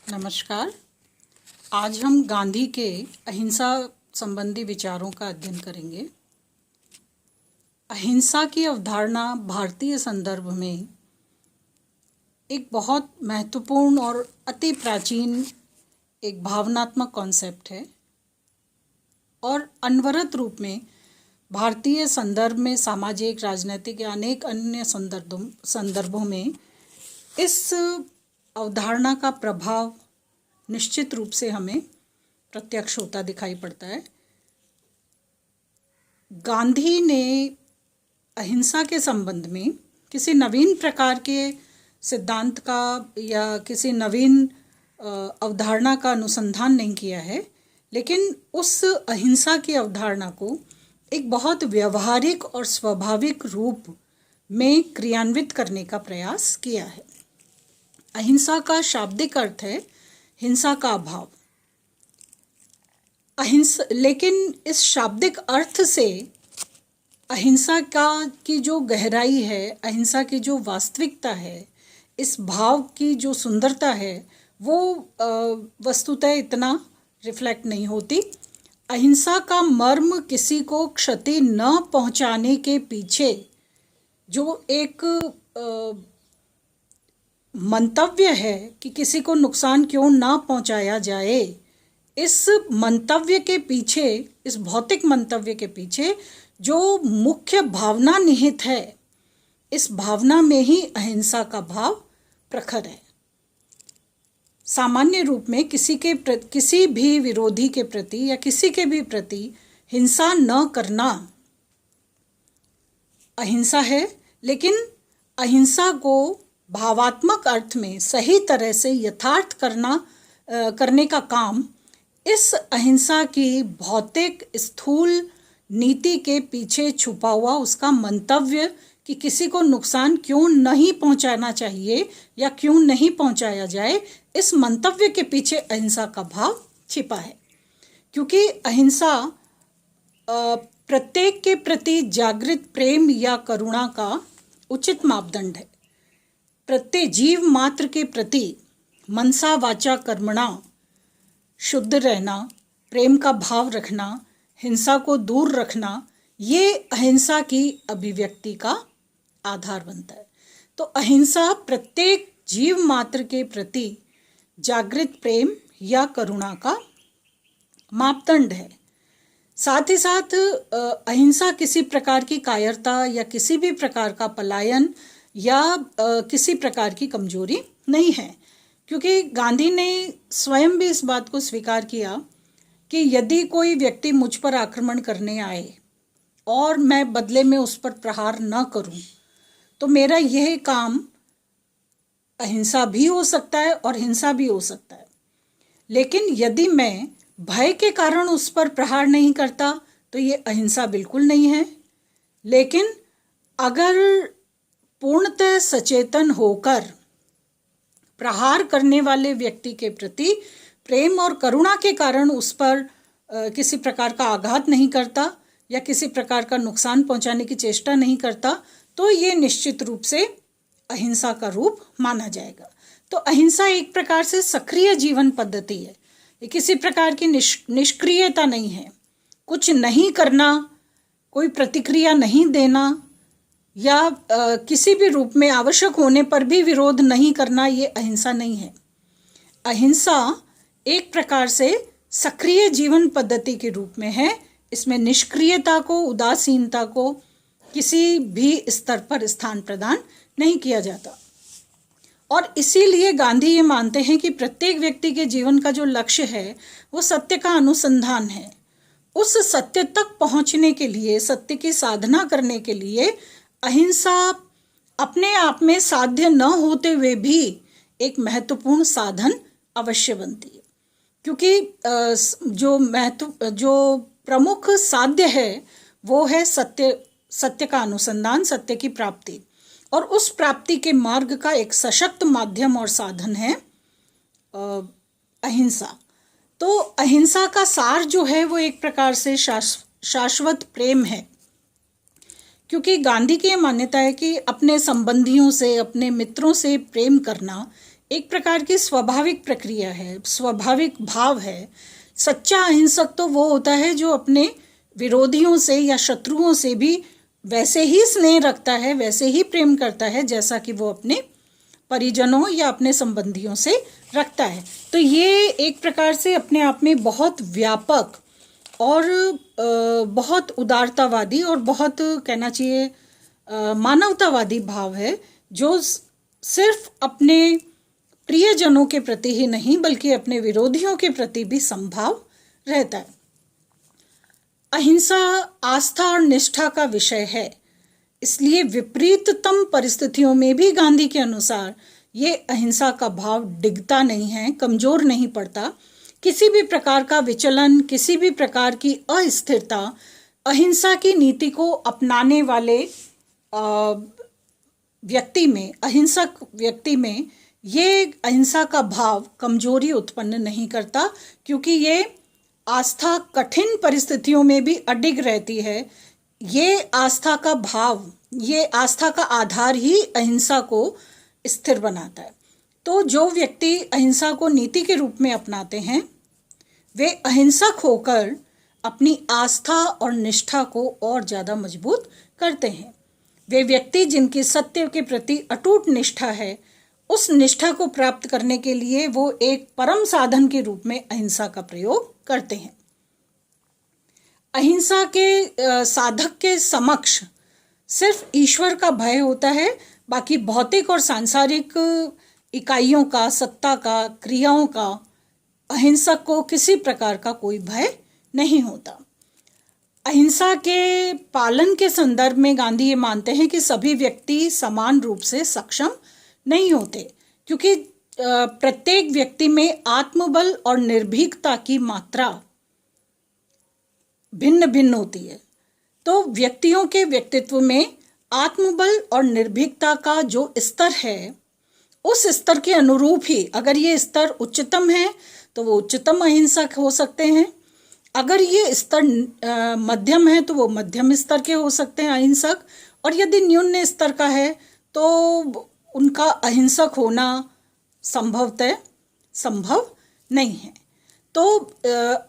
नमस्कार। आज हम गांधी के अहिंसा संबंधी विचारों का अध्ययन करेंगे। अहिंसा की अवधारणा भारतीय संदर्भ में एक बहुत महत्वपूर्ण और अति प्राचीन एक भावनात्मक कॉन्सेप्ट है और अनवरत रूप में भारतीय संदर्भ में सामाजिक, राजनीतिक या अनेक अन्य संदर्भों में इस अवधारणा का प्रभाव निश्चित रूप से हमें प्रत्यक्ष होता दिखाई पड़ता है। गांधी ने अहिंसा के संबंध में किसी नवीन प्रकार के सिद्धांत का या किसी नवीन अवधारणा का अनुसंधान नहीं किया है, लेकिन उस अहिंसा की अवधारणा को एक बहुत व्यवहारिक और स्वाभाविक रूप में क्रियान्वित करने का प्रयास किया है। अहिंसा का शाब्दिक अर्थ है हिंसा का अभाव। अहिंसा, लेकिन इस शाब्दिक अर्थ से अहिंसा की जो गहराई है, अहिंसा की जो वास्तविकता है, इस भाव की जो सुंदरता है, वो वस्तुतः इतना रिफ्लेक्ट नहीं होती। अहिंसा का मर्म किसी को क्षति न पहुंचाने के पीछे जो एक मंतव्य है कि किसी को नुकसान क्यों ना पहुंचाया जाए, इस मंतव्य के पीछे, इस भौतिक मंतव्य के पीछे जो मुख्य भावना निहित है, इस भावना में ही अहिंसा का भाव प्रखर है। सामान्य रूप में किसी भी विरोधी के प्रति या किसी के भी प्रति हिंसा न करना अहिंसा है, लेकिन अहिंसा को भावात्मक अर्थ में सही तरह से यथार्थ करने का काम इस अहिंसा की भौतिक स्थूल नीति के पीछे छुपा हुआ उसका मंतव्य कि किसी को नुकसान क्यों नहीं पहुंचाना चाहिए या क्यों नहीं पहुंचाया जाए, इस मंतव्य के पीछे अहिंसा का भाव छिपा है। क्योंकि अहिंसा प्रत्येक के प्रति जागृत प्रेम या करुणा का उचित मापदंड है। प्रत्येक जीव मात्र के प्रति मनसा वाचा कर्मणा शुद्ध रहना, प्रेम का भाव रखना, हिंसा को दूर रखना, ये अहिंसा की अभिव्यक्ति का आधार बनता है। तो अहिंसा प्रत्येक जीव मात्र के प्रति जागृत प्रेम या करुणा का मापदंड है। साथ ही साथ अहिंसा किसी प्रकार की कायरता या किसी भी प्रकार का पलायन या किसी प्रकार की कमजोरी नहीं है, क्योंकि गांधी ने स्वयं भी इस बात को स्वीकार किया कि यदि कोई व्यक्ति मुझ पर आक्रमण करने आए और मैं बदले में उस पर प्रहार न करूं, तो मेरा यह काम अहिंसा भी हो सकता है और हिंसा भी हो सकता है। लेकिन यदि मैं भय के कारण उस पर प्रहार नहीं करता तो ये अहिंसा बिल्कुल नहीं है। लेकिन अगर पूर्णतः सचेतन होकर प्रहार करने वाले व्यक्ति के प्रति प्रेम और करुणा के कारण उस पर किसी प्रकार का आघात नहीं करता या किसी प्रकार का नुकसान पहुंचाने की चेष्टा नहीं करता, तो ये निश्चित रूप से अहिंसा का रूप माना जाएगा। तो अहिंसा एक प्रकार से सक्रिय जीवन पद्धति है। ये किसी प्रकार की निष्क्रियता नहीं है। कुछ नहीं करना, कोई प्रतिक्रिया नहीं देना या किसी भी रूप में आवश्यक होने पर भी विरोध नहीं करना, ये अहिंसा नहीं है। अहिंसा एक प्रकार से सक्रिय जीवन पद्धति के रूप में है। इसमें निष्क्रियता को, उदासीनता को किसी भी स्तर पर स्थान प्रदान नहीं किया जाता। और इसीलिए गांधी ये मानते हैं कि प्रत्येक व्यक्ति के जीवन का जो लक्ष्य है वो सत्य का अनुसंधान है। उस सत्य तक पहुंचने के लिए, सत्य की साधना करने के लिए अहिंसा अपने आप में साध्य न होते हुए भी एक महत्वपूर्ण साधन अवश्य बनती है। क्योंकि जो प्रमुख साध्य है वो है सत्य का अनुसंधान, सत्य की प्राप्ति, और उस प्राप्ति के मार्ग का एक सशक्त माध्यम और साधन है अहिंसा। तो अहिंसा का सार जो है वो एक प्रकार से शाश्वत प्रेम है। क्योंकि गांधी की मान्यता है कि अपने संबंधियों से, अपने मित्रों से प्रेम करना एक प्रकार की स्वाभाविक प्रक्रिया है, स्वाभाविक भाव है। सच्चा अहिंसक तो वो होता है जो अपने विरोधियों से या शत्रुओं से भी वैसे ही स्नेह रखता है, वैसे ही प्रेम करता है जैसा कि वो अपने परिजनों या अपने संबंधियों से रखता है। तो ये एक प्रकार से अपने आप में बहुत व्यापक और बहुत उदारतावादी और बहुत कहना चाहिए मानवतावादी भाव है, जो सिर्फ अपने प्रियजनों के प्रति ही नहीं बल्कि अपने विरोधियों के प्रति भी संभाव रहता है। अहिंसा आस्था और निष्ठा का विषय है, इसलिए विपरीततम परिस्थितियों में भी गांधी के अनुसार ये अहिंसा का भाव डिगता नहीं है, कमजोर नहीं पड़ता। किसी भी प्रकार का विचलन, किसी भी प्रकार की अस्थिरता अहिंसा की नीति को अपनाने वाले व्यक्ति में, अहिंसक व्यक्ति में ये अहिंसा का भाव कमजोरी उत्पन्न नहीं करता, क्योंकि ये आस्था कठिन परिस्थितियों में भी अडिग रहती है। ये आस्था का भाव, ये आस्था का आधार ही अहिंसा को स्थिर बनाता है। तो जो व्यक्ति अहिंसा को नीति के रूप में अपनाते हैं वे अहिंसक होकर अपनी आस्था और निष्ठा को और ज़्यादा मजबूत करते हैं। वे व्यक्ति जिनकी सत्य के प्रति अटूट निष्ठा है, उस निष्ठा को प्राप्त करने के लिए वो एक परम साधन के रूप में अहिंसा का प्रयोग करते हैं। अहिंसा के साधक के समक्ष सिर्फ ईश्वर का भय होता है, बाकी भौतिक और सांसारिक इकाइयों का, सत्ता का, क्रियाओं का अहिंसक को किसी प्रकार का कोई भय नहीं होता। अहिंसा के पालन के संदर्भ में गांधी ये मानते हैं कि सभी व्यक्ति समान रूप से सक्षम नहीं होते, क्योंकि प्रत्येक व्यक्ति में आत्मबल और निर्भीकता की मात्रा भिन्न भिन्न होती है। तो व्यक्तियों के व्यक्तित्व में आत्मबल और निर्भीकता का जो स्तर है, उस स्तर के अनुरूप ही अगर ये स्तर उच्चतम है तो वो उच्चतम अहिंसक हो सकते हैं, अगर ये स्तर मध्यम है तो वो मध्यम स्तर के हो सकते हैं अहिंसक, और यदि न्यून स्तर का है तो उनका अहिंसक होना संभवतः संभव नहीं है। तो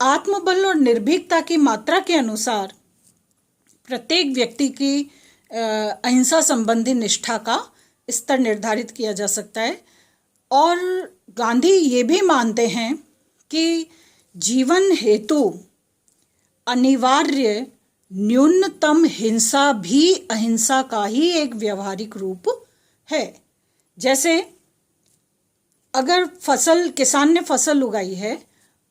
आत्मबल और निर्भीकता की मात्रा के अनुसार प्रत्येक व्यक्ति की अहिंसा संबंधी निष्ठा का स्तर निर्धारित किया जा सकता है। और गांधी ये भी मानते हैं कि जीवन हेतु अनिवार्य न्यूनतम हिंसा भी अहिंसा का ही एक व्यवहारिक रूप है। जैसे अगर किसान ने फसल उगाई है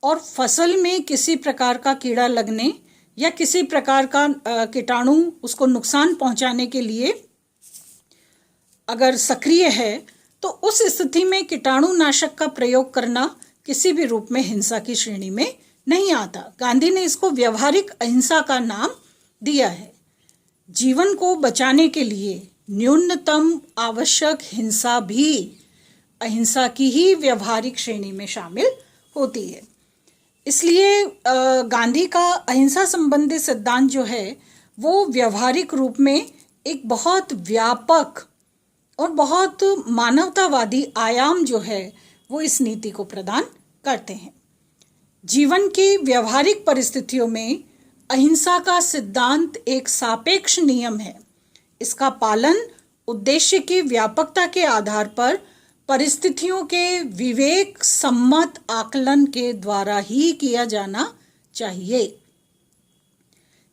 और फसल में किसी प्रकार का कीड़ा लगने या किसी प्रकार का कीटाणु उसको नुकसान पहुंचाने के लिए अगर सक्रिय है, तो उस स्थिति में कीटाणुनाशक का प्रयोग करना किसी भी रूप में हिंसा की श्रेणी में नहीं आता। गांधी ने इसको व्यवहारिक अहिंसा का नाम दिया है। जीवन को बचाने के लिए न्यूनतम आवश्यक हिंसा भी अहिंसा की ही व्यवहारिक श्रेणी में शामिल होती है। इसलिए गांधी का अहिंसा संबंधी सिद्धांत जो है वो व्यवहारिक रूप में एक बहुत व्यापक और बहुत मानवतावादी आयाम जो है वो इस नीति को प्रदान करते हैं। जीवन की व्यवहारिक परिस्थितियों में अहिंसा का सिद्धांत एक सापेक्ष नियम है। इसका पालन उद्देश्य की व्यापकता के आधार पर परिस्थितियों के विवेक सम्मत आकलन के द्वारा ही किया जाना चाहिए।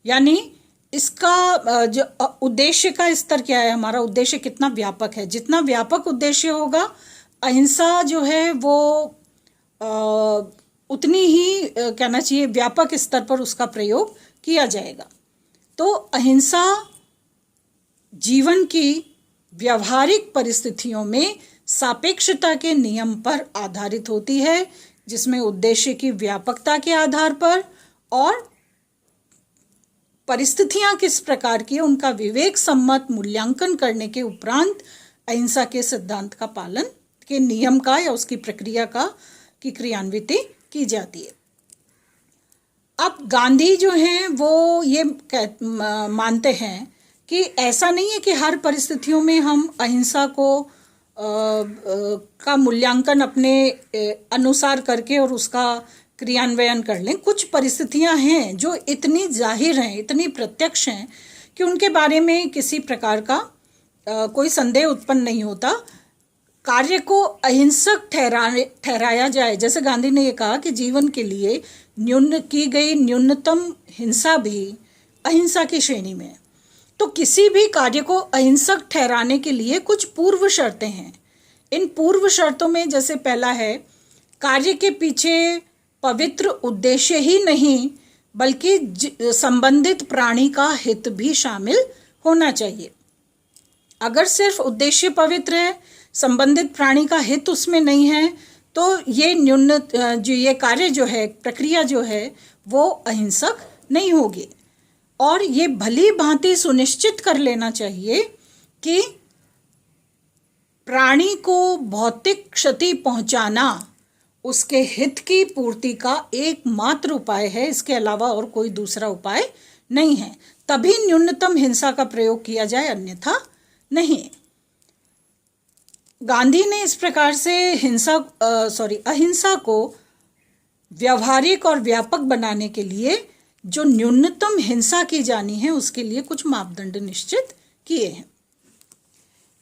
यानी इसका जो उद्देश्य का स्तर क्या है, हमारा उद्देश्य कितना व्यापक है, जितना व्यापक उद्देश्य होगा अहिंसा जो है वो उतनी ही कहना चाहिए व्यापक स्तर पर उसका प्रयोग किया जाएगा। तो अहिंसा जीवन की व्यावहारिक परिस्थितियों में सापेक्षता के नियम पर आधारित होती है, जिसमें उद्देश्य की व्यापकता के आधार पर और परिस्थितियां किस प्रकार की उनका विवेक सम्मत मूल्यांकन करने के उपरांत अहिंसा के सिद्धांत का पालन के नियम का या उसकी प्रक्रिया की क्रियान्विति की जाती है। अब गांधी जो हैं वो ये मानते हैं कि ऐसा नहीं है कि हर परिस्थितियों में हम अहिंसा को का मूल्यांकन अपने अनुसार करके और उसका क्रियान्वयन कर लें। कुछ परिस्थितियां हैं जो इतनी जाहिर हैं, इतनी प्रत्यक्ष हैं कि उनके बारे में किसी प्रकार का कोई संदेह उत्पन्न नहीं होता। कार्य को अहिंसक ठहराया जाए, जैसे गांधी ने ये कहा कि जीवन के लिए की गई न्यूनतम हिंसा भी अहिंसा की श्रेणी में है। तो किसी भी कार्य को अहिंसक ठहराने के लिए कुछ पूर्व शर्तें हैं। इन पूर्व शर्तों में जैसे पहला है, कार्य के पीछे पवित्र उद्देश्य ही नहीं बल्कि संबंधित प्राणी का हित भी शामिल होना चाहिए। अगर सिर्फ उद्देश्य पवित्र है, संबंधित प्राणी का हित उसमें नहीं है, तो ये कार्य जो है, प्रक्रिया जो है, वो अहिंसक नहीं होगी। और ये भली भांति सुनिश्चित कर लेना चाहिए कि प्राणी को भौतिक क्षति पहुंचाना उसके हित की पूर्ति का एकमात्र उपाय है, इसके अलावा और कोई दूसरा उपाय नहीं है। तभी न्यूनतम हिंसा का प्रयोग किया जाए, अन्यथा नहीं। गांधी ने इस प्रकार से अहिंसा को व्यावहारिक और व्यापक बनाने के लिए जो न्यूनतम हिंसा की जानी है उसके लिए कुछ मापदंड निश्चित किए हैं।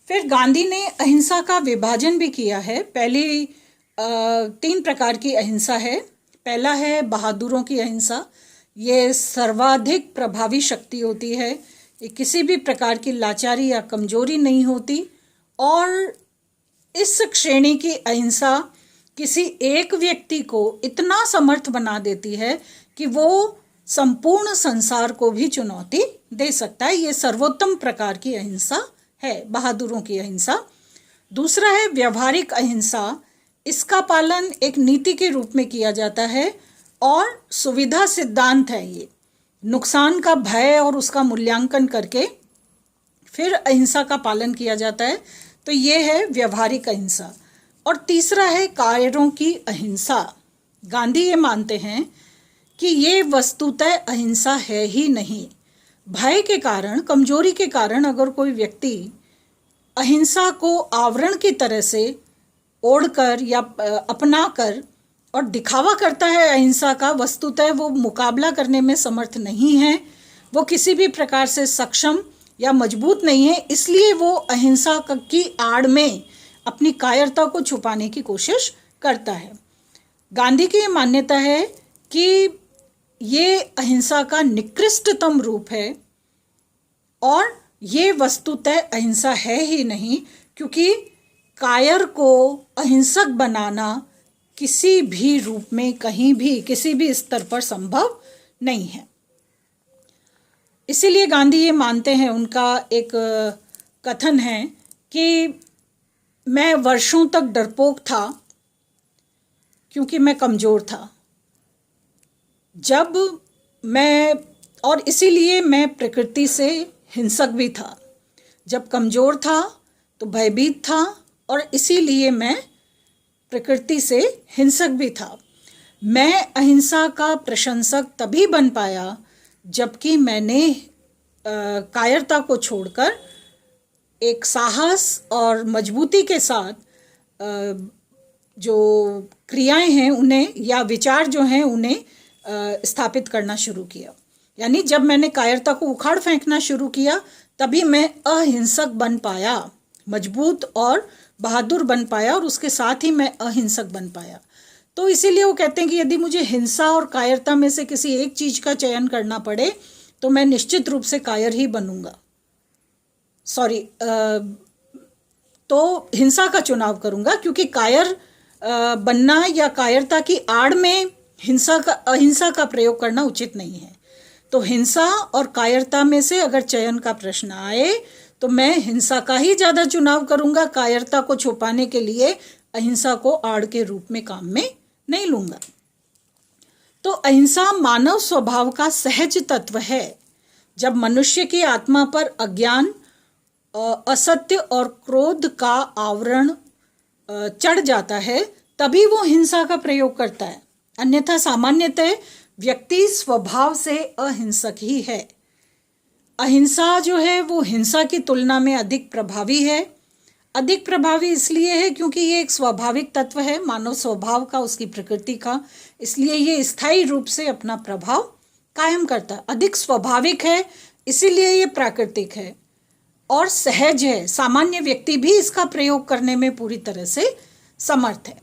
फिर गांधी ने अहिंसा का विभाजन भी किया है। पहली 3 प्रकार की अहिंसा है। पहला है बहादुरों की अहिंसा। ये सर्वाधिक प्रभावी शक्ति होती है, ये किसी भी प्रकार की लाचारी या कमजोरी नहीं होती। और इस श्रेणी की अहिंसा किसी एक व्यक्ति को इतना समर्थ बना देती है कि वो संपूर्ण संसार को भी चुनौती दे सकता है। ये सर्वोत्तम प्रकार की अहिंसा है, बहादुरों की अहिंसा। दूसरा है व्यवहारिक अहिंसा। इसका पालन एक नीति के रूप में किया जाता है और सुविधा सिद्धांत है। ये नुकसान का भय और उसका मूल्यांकन करके फिर अहिंसा का पालन किया जाता है। तो ये है व्यवहारिक अहिंसा। और तीसरा है कायरों की अहिंसा। गांधी ये मानते हैं कि ये वस्तुतः अहिंसा है ही नहीं। भय के कारण, कमजोरी के कारण अगर कोई व्यक्ति अहिंसा को आवरण की तरह से ओढ़कर या अपनाकर और दिखावा करता है अहिंसा का, वस्तुतः वो मुकाबला करने में समर्थ नहीं है, वो किसी भी प्रकार से सक्षम या मजबूत नहीं है, इसलिए वो अहिंसा की आड़ में अपनी कायरता को छुपाने की कोशिश करता है। गांधी की ये मान्यता है कि ये अहिंसा का निकृष्टतम रूप है और ये वस्तुतः अहिंसा है ही नहीं, क्योंकि कायर को अहिंसक बनाना किसी भी रूप में, कहीं भी, किसी भी स्तर पर संभव नहीं है। इसीलिए गांधी ये मानते हैं, उनका एक कथन है कि मैं वर्षों तक डरपोक था क्योंकि मैं कमज़ोर था। और इसीलिए मैं प्रकृति से हिंसक भी था। जब कमज़ोर था तो भयभीत था और इसीलिए मैं प्रकृति से हिंसक भी था। मैं अहिंसा का प्रशंसक तभी बन पाया जबकि मैंने कायरता को छोड़कर एक साहस और मजबूती के साथ जो क्रियाएं हैं उन्हें, या विचार जो हैं उन्हें स्थापित करना शुरू किया। यानी जब मैंने कायरता को उखाड़ फेंकना शुरू किया तभी मैं अहिंसक बन पाया, मजबूत और बहादुर बन पाया, और उसके साथ ही मैं अहिंसक बन पाया। तो इसीलिए वो कहते हैं कि यदि मुझे हिंसा और कायरता में से किसी एक चीज का चयन करना पड़े तो मैं निश्चित रूप से कायर ही बनूंगा, तो हिंसा का चुनाव करूंगा, क्योंकि कायर बनना या कायरता की आड़ में अहिंसा का प्रयोग करना उचित नहीं है। तो हिंसा और कायरता में से अगर चयन का प्रश्न आए तो मैं हिंसा का ही ज़्यादा चुनाव करूंगा, कायरता को छुपाने के लिए अहिंसा को आड़ के रूप में काम में नहीं लूंगा। तो अहिंसा मानव स्वभाव का सहज तत्व है। जब मनुष्य की आत्मा पर अज्ञान, असत्य और क्रोध का आवरण चढ़ जाता है तभी वो हिंसा का प्रयोग करता है, अन्यथा सामान्यतः व्यक्ति स्वभाव से अहिंसक ही है। अहिंसा जो है वो हिंसा की तुलना में अधिक प्रभावी है। अधिक प्रभावी इसलिए है क्योंकि ये एक स्वाभाविक तत्व है, मानव स्वभाव का, उसकी प्रकृति का, इसलिए ये स्थायी रूप से अपना प्रभाव कायम करता है। अधिक स्वाभाविक है इसीलिए ये प्राकृतिक है और सहज है, सामान्य व्यक्ति भी इसका प्रयोग करने में पूरी तरह से समर्थ है।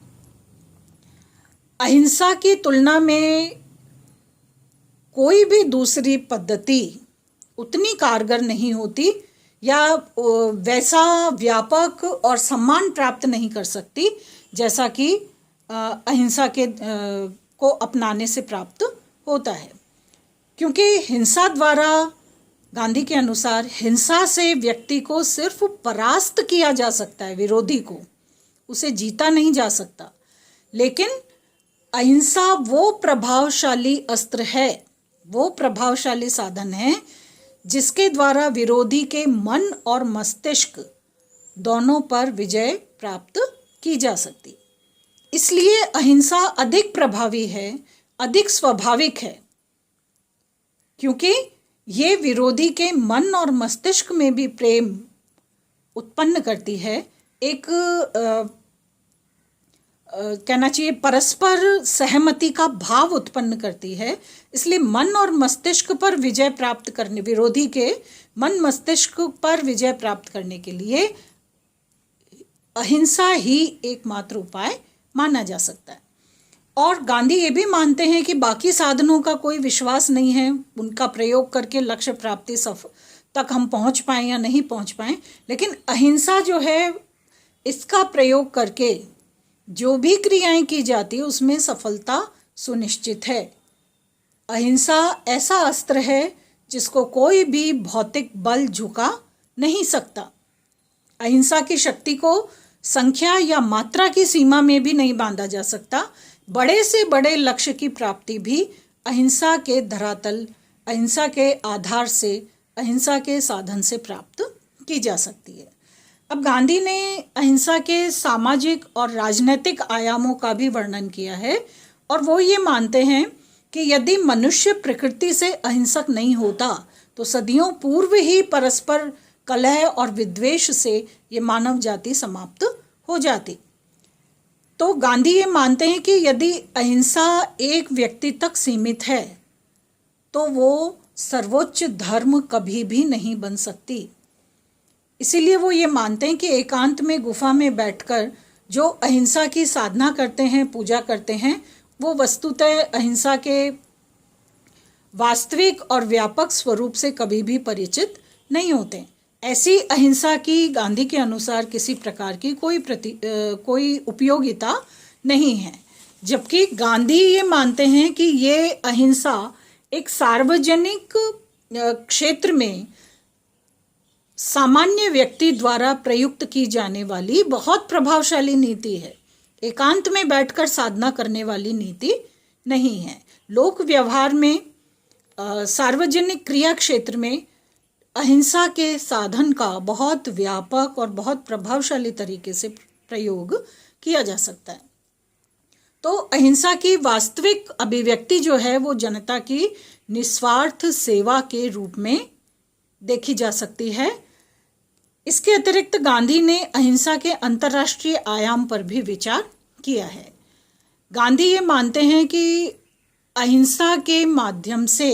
अहिंसा की तुलना में कोई भी दूसरी पद्धति उतनी कारगर नहीं होती या वैसा व्यापक और सम्मान प्राप्त नहीं कर सकती जैसा कि अहिंसा के को अपनाने से प्राप्त होता है। क्योंकि हिंसा द्वारा, गांधी के अनुसार, हिंसा से व्यक्ति को सिर्फ परास्त किया जा सकता है, विरोधी को, उसे जीता नहीं जा सकता। लेकिन अहिंसा वो प्रभावशाली अस्त्र है, वो प्रभावशाली साधन है जिसके द्वारा विरोधी के मन और मस्तिष्क दोनों पर विजय प्राप्त की जा सकती। इसलिए अहिंसा अधिक प्रभावी है, अधिक स्वाभाविक है, क्योंकि ये विरोधी के मन और मस्तिष्क में भी प्रेम उत्पन्न करती है, एक कहना चाहिए परस्पर सहमति का भाव उत्पन्न करती है। इसलिए मन और मस्तिष्क पर विजय प्राप्त करने, विरोधी के मन मस्तिष्क पर विजय प्राप्त करने के लिए अहिंसा ही एकमात्र उपाय माना जा सकता है। और गांधी ये भी मानते हैं कि बाकी साधनों का कोई विश्वास नहीं है, उनका प्रयोग करके लक्ष्य प्राप्ति तक हम पहुंच पाएं या नहीं पहुंच पाएं, लेकिन अहिंसा जो है, इसका प्रयोग करके जो भी क्रियाएं की जाती है उसमें सफलता सुनिश्चित है। अहिंसा ऐसा अस्त्र है जिसको कोई भी भौतिक बल झुका नहीं सकता। अहिंसा की शक्ति को संख्या या मात्रा की सीमा में भी नहीं बांधा जा सकता। बड़े से बड़े लक्ष्य की प्राप्ति भी अहिंसा के धरातल, अहिंसा के आधार से, अहिंसा के साधन से प्राप्त की जा सकती है। अब गांधी ने अहिंसा के सामाजिक और राजनीतिक आयामों का भी वर्णन किया है और वो ये मानते हैं कि यदि मनुष्य प्रकृति से अहिंसक नहीं होता तो सदियों पूर्व ही परस्पर कलह और विद्वेष से ये मानव जाति समाप्त हो जाती। तो गांधी ये मानते हैं कि यदि अहिंसा एक व्यक्ति तक सीमित है तो वो सर्वोच्च धर्म कभी भी नहीं बन सकती। इसीलिए वो ये मानते हैं कि एकांत में गुफा में बैठकर जो अहिंसा की साधना करते हैं, पूजा करते हैं, वो वस्तुतः अहिंसा के वास्तविक और व्यापक स्वरूप से कभी भी परिचित नहीं होते। ऐसी अहिंसा की गांधी के अनुसार किसी प्रकार की कोई उपयोगिता नहीं है। जबकि गांधी ये मानते हैं कि ये अहिंसा एक सार्वजनिक क्षेत्र में सामान्य व्यक्ति द्वारा प्रयुक्त की जाने वाली बहुत प्रभावशाली नीति है, एकांत में बैठकर साधना करने वाली नीति नहीं है। लोक व्यवहार में, सार्वजनिक क्रिया क्षेत्र में अहिंसा के साधन का बहुत व्यापक और बहुत प्रभावशाली तरीके से प्रयोग किया जा सकता है। तो अहिंसा की वास्तविक अभिव्यक्ति जो है वो जनता की निस्वार्थ सेवा के रूप में देखी जा सकती है। इसके अतिरिक्त गांधी ने अहिंसा के अंतर्राष्ट्रीय आयाम पर भी विचार किया है। गांधी ये मानते हैं कि अहिंसा के माध्यम से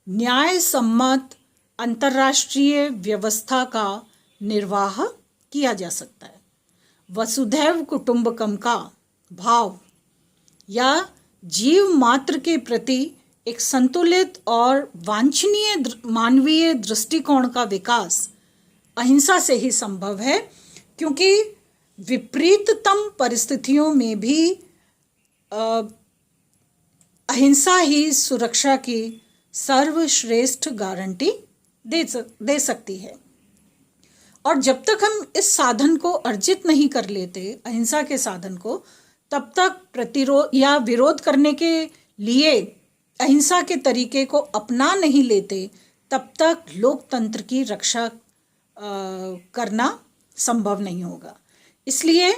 न्याय सम्मत अंतर्राष्ट्रीय व्यवस्था का निर्वाह किया जा सकता है। वसुधैव कुटुंबकम का भाव या जीव मात्र के प्रति एक संतुलित और वांछनीय मानवीय दृष्टिकोण का विकास अहिंसा से ही संभव है, क्योंकि विपरीततम परिस्थितियों में भी अहिंसा ही सुरक्षा की सर्वश्रेष्ठ गारंटी दे सकती है। और जब तक हम इस साधन को अर्जित नहीं कर लेते, अहिंसा के साधन को, तब तक प्रतिरोध या विरोध करने के लिए अहिंसा के तरीके को अपना नहीं लेते, तब तक लोकतंत्र की रक्षा करना संभव नहीं होगा। इसलिए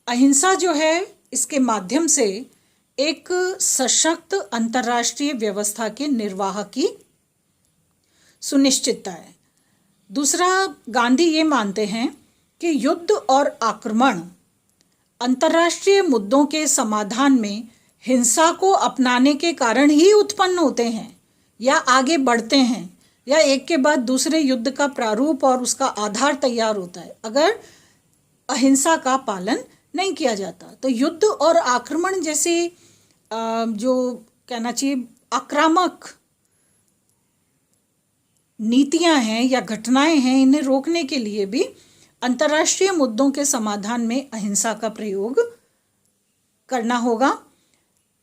अहिंसा जो है, इसके माध्यम से एक सशक्त अंतर्राष्ट्रीय व्यवस्था के निर्वाह की सुनिश्चितता है। दूसरा, गांधी ये मानते हैं कि युद्ध और आक्रमण अंतर्राष्ट्रीय मुद्दों के समाधान में हिंसा को अपनाने के कारण ही उत्पन्न होते हैं या आगे बढ़ते हैं, या एक के बाद दूसरे युद्ध का प्रारूप और उसका आधार तैयार होता है अगर अहिंसा का पालन नहीं किया जाता। तो युद्ध और आक्रमण जैसे जो कहना चाहिए आक्रामक नीतियां हैं या घटनाएं हैं, इन्हें रोकने के लिए भी अंतर्राष्ट्रीय मुद्दों के समाधान में अहिंसा का प्रयोग करना होगा।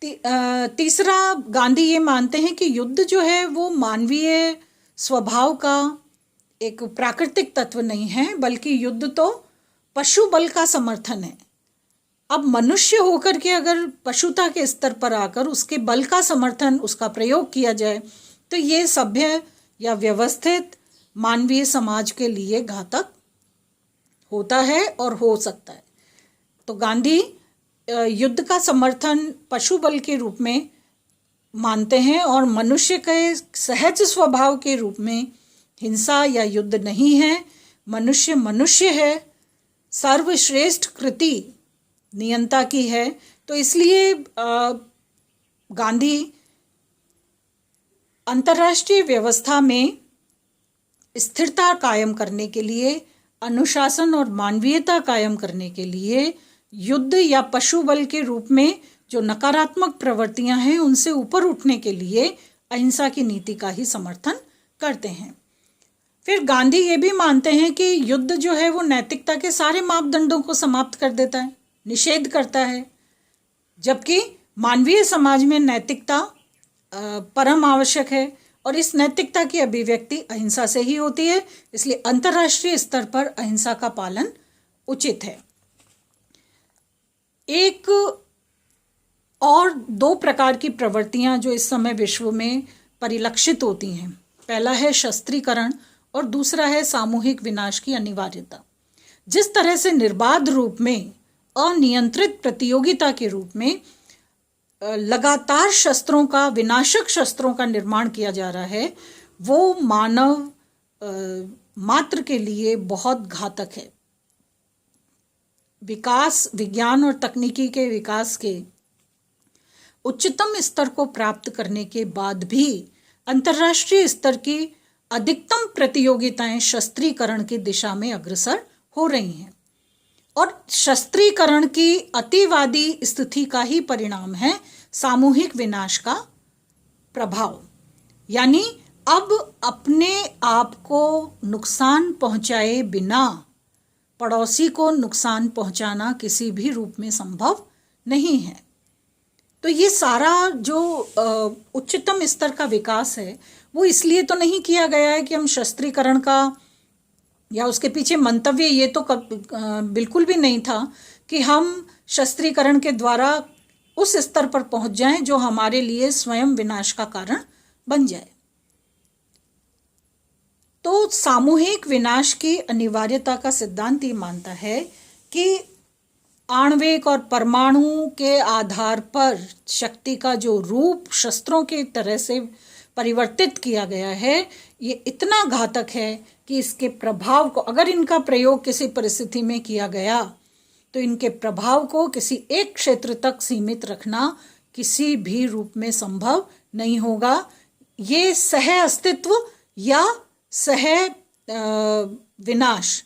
तीसरा, गांधी ये मानते हैं कि युद्ध जो है वो मानवीय स्वभाव का एक प्राकृतिक तत्व नहीं है, बल्कि युद्ध तो पशु बल का समर्थन है। अब मनुष्य होकर के अगर पशुता के स्तर पर आकर उसके बल का समर्थन, उसका प्रयोग किया जाए तो ये सभ्य या व्यवस्थित मानवीय समाज के लिए घातक होता है और हो सकता है। तो गांधी युद्ध का समर्थन पशु बल के रूप में मानते हैं और मनुष्य के सहज स्वभाव के रूप में हिंसा या युद्ध नहीं है। मनुष्य मनुष्य है, सर्वश्रेष्ठ कृति नियंता की है। तो इसलिए गांधी अंतर्राष्ट्रीय व्यवस्था में स्थिरता कायम करने के लिए, अनुशासन और मानवीयता कायम करने के लिए युद्ध या पशु बल के रूप में जो नकारात्मक प्रवृत्तियां हैं उनसे ऊपर उठने के लिए अहिंसा की नीति का ही समर्थन करते हैं। फिर गांधी ये भी मानते हैं कि युद्ध जो है वो नैतिकता के सारे मापदंडों को समाप्त कर देता है, निषेध करता है, जबकि मानवीय समाज में नैतिकता परम आवश्यक है और इस नैतिकता की अभिव्यक्ति अहिंसा से ही होती है। इसलिए अंतर्राष्ट्रीय स्तर पर अहिंसा का पालन उचित है। एक और दो प्रकार की प्रवृत्तियां जो इस समय विश्व में परिलक्षित होती हैं, पहला है शस्त्रीकरण और दूसरा है सामूहिक विनाश की अनिवार्यता। जिस तरह से निर्बाध रूप में अनियंत्रित प्रतियोगिता के रूप में लगातार शस्त्रों का, विनाशक शस्त्रों का निर्माण किया जा रहा है, वो मानव मात्र के लिए बहुत घातक है। विकास, विज्ञान और तकनीकी के विकास के उच्चतम स्तर को प्राप्त करने के बाद भी अंतर्राष्ट्रीय स्तर की अधिकतम प्रतियोगिताएं शस्त्रीकरण की दिशा में अग्रसर हो रही हैं और शस्त्रीकरण की अतिवादी स्थिति का ही परिणाम है सामूहिक विनाश का प्रभाव। यानी अब अपने आप को नुकसान पहुंचाए बिना पड़ोसी को नुकसान पहुंचाना किसी भी रूप में संभव नहीं है। तो ये सारा जो उच्चतम स्तर का विकास है वो इसलिए तो नहीं किया गया है कि हम शस्त्रीकरण का, या उसके पीछे मंतव्य ये तो बिल्कुल भी नहीं था कि हम शस्त्रीकरण के द्वारा उस स्तर पर पहुंच जाएं जो हमारे लिए स्वयं विनाश का कारण बन जाए। तो सामूहिक विनाश की अनिवार्यता का सिद्धांत ये मानता है कि आणविक और परमाणु के आधार पर शक्ति का जो रूप शस्त्रों की तरह से परिवर्तित किया गया है, ये इतना घातक है कि इसके प्रभाव को, अगर इनका प्रयोग किसी परिस्थिति में किया गया तो इनके प्रभाव को किसी एक क्षेत्र तक सीमित रखना किसी भी रूप में संभव नहीं होगा। ये सह अस्तित्व या सह विनाश,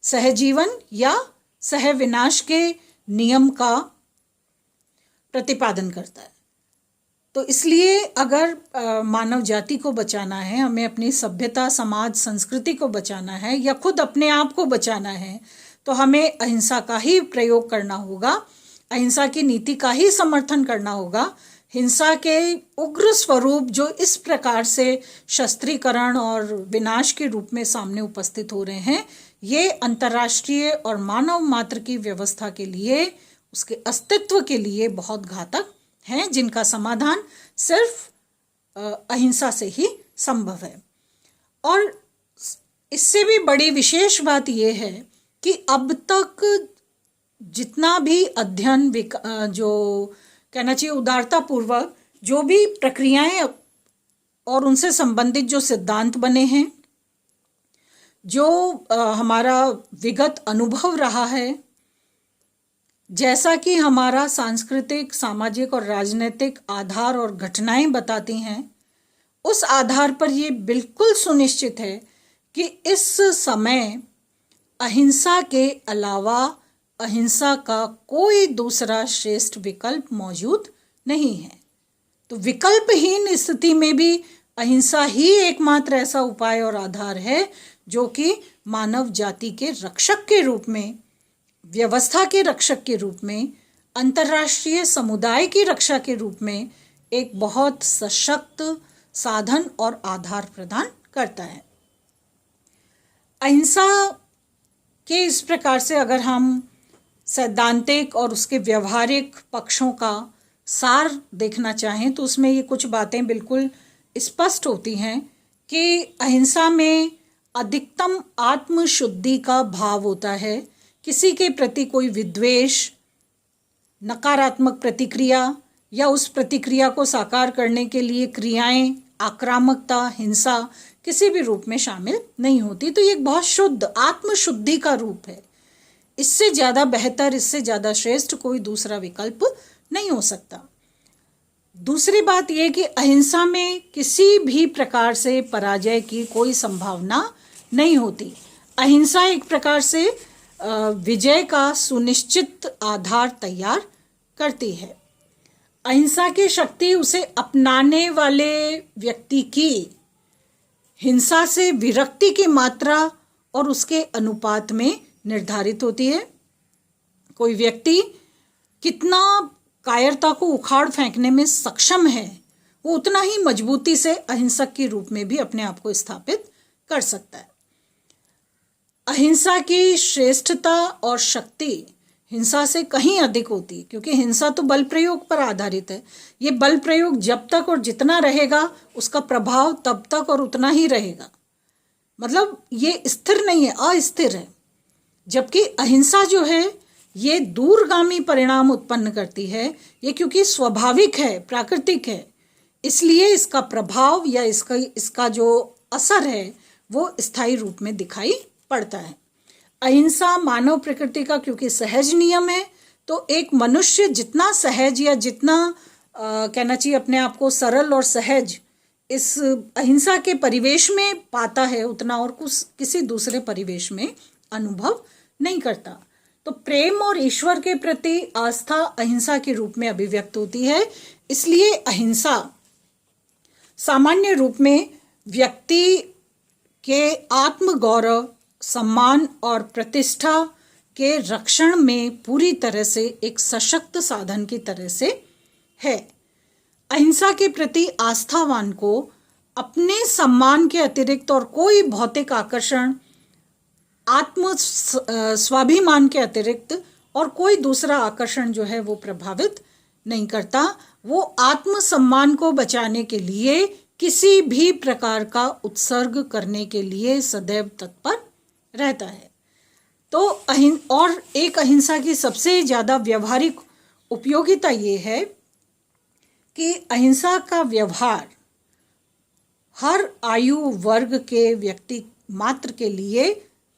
सहजीवन या सह विनाश के नियम का प्रतिपादन करता है। तो इसलिए अगर मानव जाति को बचाना है, हमें अपनी सभ्यता, समाज, संस्कृति को बचाना है या खुद अपने आप को बचाना है, तो हमें अहिंसा का ही प्रयोग करना होगा, अहिंसा की नीति का ही समर्थन करना होगा। हिंसा के उग्र स्वरूप जो इस प्रकार से शस्त्रीकरण और विनाश के रूप में सामने उपस्थित हो रहे हैं, ये अंतर्राष्ट्रीय और मानव मात्र की व्यवस्था के लिए, उसके अस्तित्व के लिए बहुत घातक हैं, जिनका समाधान सिर्फ अहिंसा से ही संभव है। और इससे भी बड़ी विशेष बात यह है कि अब तक जितना भी अध्ययन, जो कहना चाहिए उदारता पूर्वक जो भी प्रक्रियाएं और उनसे संबंधित जो सिद्धांत बने हैं, जो हमारा विगत अनुभव रहा है, जैसा कि हमारा सांस्कृतिक, सामाजिक और राजनीतिक आधार और घटनाएं बताती हैं, उस आधार पर ये बिल्कुल सुनिश्चित है कि इस समय अहिंसा के अलावा अहिंसा का कोई दूसरा श्रेष्ठ विकल्प मौजूद नहीं है। तो विकल्पहीन स्थिति में भी अहिंसा ही एकमात्र ऐसा उपाय और आधार है जो कि मानव जाति के रक्षक के रूप में, व्यवस्था के रक्षक के रूप में, अंतर्राष्ट्रीय समुदाय की रक्षा के रूप में एक बहुत सशक्त साधन और आधार प्रदान करता है। अहिंसा के इस प्रकार से अगर हम सैद्धांतिक और उसके व्यवहारिक पक्षों का सार देखना चाहें तो उसमें ये कुछ बातें बिल्कुल स्पष्ट होती हैं कि अहिंसा में अधिकतम आत्मशुद्धि का भाव होता है। किसी के प्रति कोई विद्वेष, नकारात्मक प्रतिक्रिया या उस प्रतिक्रिया को साकार करने के लिए क्रियाएं, आक्रामकता, हिंसा किसी भी रूप में शामिल नहीं होती। तो ये एक बहुत शुद्ध आत्मशुद्धि का रूप है। इससे ज़्यादा बेहतर, इससे ज़्यादा श्रेष्ठ कोई दूसरा विकल्प नहीं हो सकता। दूसरी बात यह कि अहिंसा में किसी भी प्रकार से पराजय की कोई संभावना नहीं होती। अहिंसा एक प्रकार से विजय का सुनिश्चित आधार तैयार करती है। अहिंसा की शक्ति उसे अपनाने वाले व्यक्ति की हिंसा से विरक्ति की मात्रा और उसके अनुपात में निर्धारित होती है। कोई व्यक्ति कितना कायरता को उखाड़ फेंकने में सक्षम है, वो उतना ही मजबूती से अहिंसक के रूप में भी अपने आप को स्थापित कर सकता है। अहिंसा की श्रेष्ठता और शक्ति हिंसा से कहीं अधिक होती है, क्योंकि हिंसा तो बल प्रयोग पर आधारित है। ये बल प्रयोग जब तक और जितना रहेगा उसका प्रभाव तब तक और उतना ही रहेगा। मतलब ये स्थिर नहीं है, अस्थिर है। जबकि अहिंसा जो है ये दूरगामी परिणाम उत्पन्न करती है। ये क्योंकि स्वाभाविक है, प्राकृतिक है, इसलिए इसका प्रभाव या इसका जो असर है वो स्थायी रूप में दिखाई पड़ता है। अहिंसा मानव प्रकृति का क्योंकि सहज नियम है, तो एक मनुष्य जितना सहज या जितना कहना चाहिए अपने आप को सरल और सहज इस अहिंसा के परिवेश में पाता है, उतना और किसी दूसरे परिवेश में अनुभव नहीं करता। तो प्रेम और ईश्वर के प्रति आस्था अहिंसा के रूप में अभिव्यक्त होती है। इसलिए अहिंसा सामान्य रूप में व्यक्ति के आत्मगौरव, सम्मान और प्रतिष्ठा के रक्षण में पूरी तरह से एक सशक्त साधन की तरह से है। अहिंसा के प्रति आस्थावान को अपने सम्मान के अतिरिक्त और कोई भौतिक आकर्षण, आत्म स्वाभिमान के अतिरिक्त और कोई दूसरा आकर्षण जो है वो प्रभावित नहीं करता। वो आत्मसम्मान को बचाने के लिए किसी भी प्रकार का उत्सर्ग करने के लिए सदैव तत्पर रहता है। तो और एक अहिंसा की सबसे ज़्यादा व्यवहारिक उपयोगिता ये है कि अहिंसा का व्यवहार हर आयु वर्ग के व्यक्ति मात्र के लिए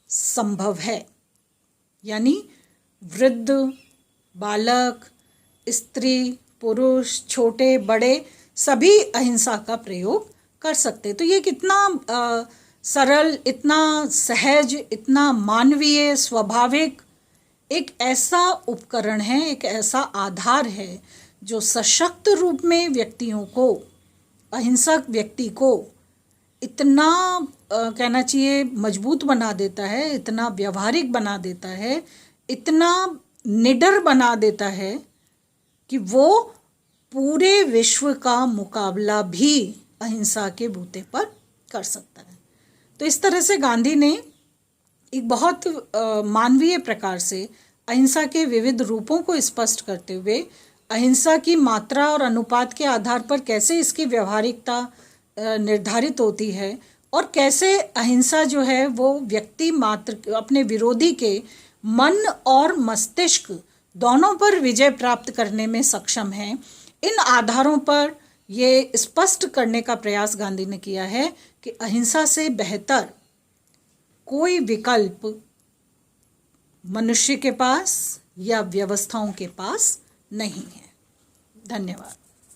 संभव है। यानी वृद्ध, बालक, स्त्री, पुरुष, छोटे बड़े सभी अहिंसा का प्रयोग कर सकते। तो ये कितना सरल, इतना सहज, इतना मानवीय, स्वाभाविक एक ऐसा उपकरण है, एक ऐसा आधार है जो सशक्त रूप में व्यक्तियों को, अहिंसक व्यक्ति को इतना कहना चाहिए मजबूत बना देता है, इतना व्यवहारिक बना देता है, इतना निडर बना देता है कि वो पूरे विश्व का मुकाबला भी अहिंसा के बूते पर कर सकता है। तो इस तरह से गांधी ने एक बहुत मानवीय प्रकार से अहिंसा के विविध रूपों को स्पष्ट करते हुए अहिंसा की मात्रा और अनुपात के आधार पर कैसे इसकी व्यवहारिकता निर्धारित होती है और कैसे अहिंसा जो है वो व्यक्ति मात्र अपने विरोधी के मन और मस्तिष्क दोनों पर विजय प्राप्त करने में सक्षम है, इन आधारों पर ये स्पष्ट करने का प्रयास गांधी ने किया है कि अहिंसा से बेहतर कोई विकल्प मनुष्य के पास या व्यवस्थाओं के पास नहीं है। धन्यवाद।